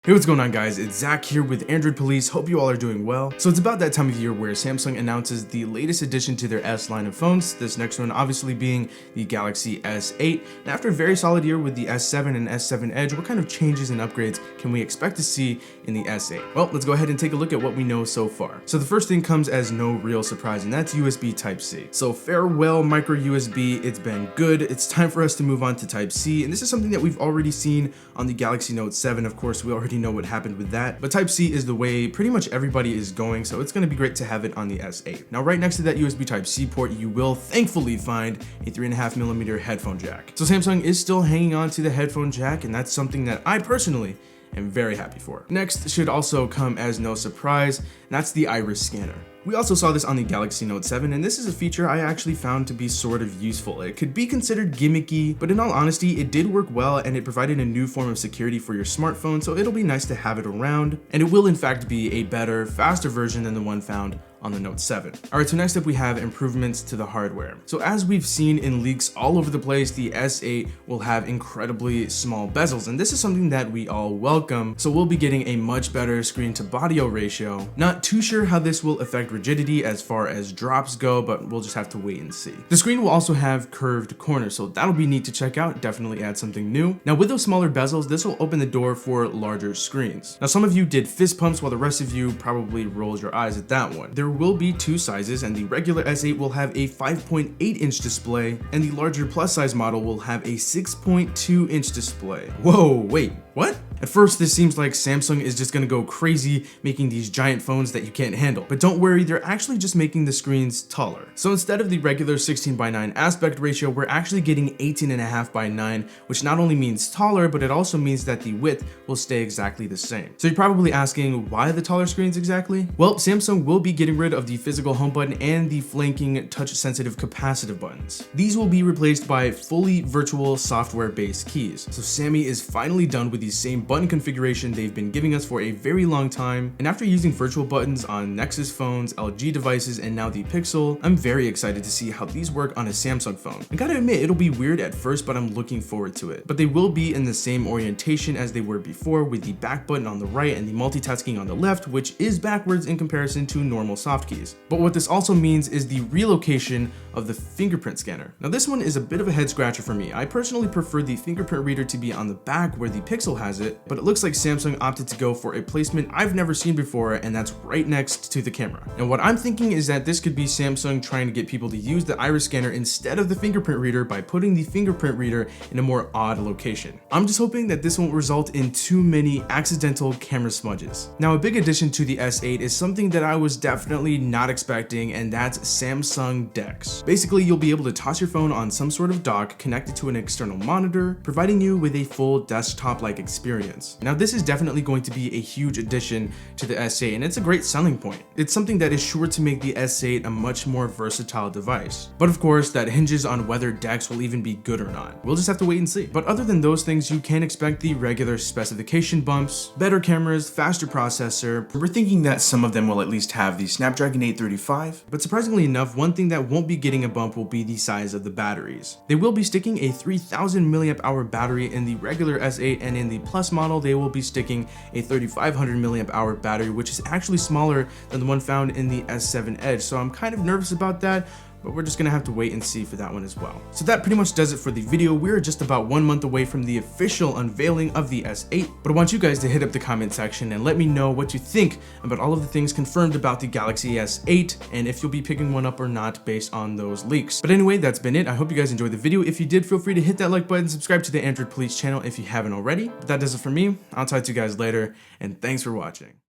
Hey, what's going on, guys? It's Zach here with Android Police. Hope you all are doing well. So it's about that time of year where Samsung announces the latest addition to their S line of phones, this next one obviously being the Galaxy S8. And after a very solid year with the S7 and S7 Edge, what kind of changes and upgrades can we expect to see in the S8? Well, let's go ahead and take a look at what we know so far. So the first thing comes as no real surprise, and that's USB Type-C. So farewell micro USB, it's been good. It's time for us to move on to Type-C, and this is something that we've already seen on the Galaxy Note 7. Of course, we already know what happened with that, but Type-C is the way pretty much everybody is going, so it's going to be great to have it on the S8. Now, right next to that USB Type-C port, you will thankfully find a 3.5mm headphone jack. So Samsung is still hanging on to the headphone jack, and that's something that I personally am very happy for. Next should also come as no surprise, and that's the iris scanner. We also saw this on the Galaxy Note 7, and this is a feature I actually found to be sort of useful. It could be considered gimmicky, but in all honesty, it did work well, and it provided a new form of security for your smartphone, so it'll be nice to have it around, and it will in fact be a better, faster version than the one found on the Note 7. Alright, so next up we have improvements to the hardware. So as we've seen in leaks all over the place, the S8 will have incredibly small bezels, and this is something that we all welcome, so we'll be getting a much better screen to body ratio. Not too sure how this will affect rigidity as far as drops go, but we'll just have to wait and see. The screen will also have curved corners, so that'll be neat to check out, definitely add something new. Now with those smaller bezels, this will open the door for larger screens. Now some of you did fist pumps, while the rest of you probably rolled your eyes at that one. There will be two sizes, and the regular S8 will have a 5.8-inch display, and the larger plus size model will have a 6.2-inch display. Whoa, wait, what? At first, this seems like Samsung is just gonna go crazy making these giant phones that you can't handle. But don't worry, they're actually just making the screens taller. So instead of the regular 16:9 aspect ratio, we're actually getting 18.5:9, which not only means taller, but it also means that the width will stay exactly the same. So you're probably asking, why the taller screens exactly? Well, Samsung will be getting rid of the physical home button and the flanking touch-sensitive capacitive buttons. These will be replaced by fully virtual software-based keys. So Sammy is finally done with the same button configuration they've been giving us for a very long time, and after using virtual buttons on Nexus phones, LG devices, and now the Pixel, I'm very excited to see how these work on a Samsung phone. I gotta admit, it'll be weird at first, but I'm looking forward to it. But they will be in the same orientation as they were before, with the back button on the right and the multitasking on the left, which is backwards in comparison to normal soft keys. But what this also means is the relocation of the fingerprint scanner. Now this one is a bit of a head scratcher for me. I personally prefer the fingerprint reader to be on the back where the Pixel has it, but it looks like Samsung opted to go for a placement I've never seen before, and that's right next to the camera. And what I'm thinking is that this could be Samsung trying to get people to use the iris scanner instead of the fingerprint reader by putting the fingerprint reader in a more odd location. I'm just hoping that this won't result in too many accidental camera smudges. Now, a big addition to the S8 is something that I was definitely not expecting, and that's Samsung DeX. Basically, you'll be able to toss your phone on some sort of dock connected to an external monitor, providing you with a full desktop-like experience. Now, this is definitely going to be a huge addition to the S8, and it's a great selling point. It's something that is sure to make the S8 a much more versatile device. But of course, that hinges on whether DeX will even be good or not. We'll just have to wait and see. But other than those things, you can expect the regular specification bumps, better cameras, faster processor. We're thinking that some of them will at least have the Snapdragon 835, but surprisingly enough, one thing that won't be getting a bump will be the size of the batteries. They will be sticking a 3000 mAh battery in the regular S8, and in the Plus model, they will be sticking a 3500 mAh battery, which is actually smaller than the one found in the S7 Edge. So I'm kind of nervous about that, but we're just gonna have to wait and see for that one as well. So that pretty much does it for the video. We're just about 1 month away from the official unveiling of the S8, but I want you guys to hit up the comment section and let me know what you think about all of the things confirmed about the Galaxy S8, and if you'll be picking one up or not based on those leaks. But anyway, that's been it. I hope you guys enjoyed the video. If you did, feel free to hit that like button, subscribe to the Android Police channel if you haven't already. But that does it for me. I'll talk to you guys later, and thanks for watching.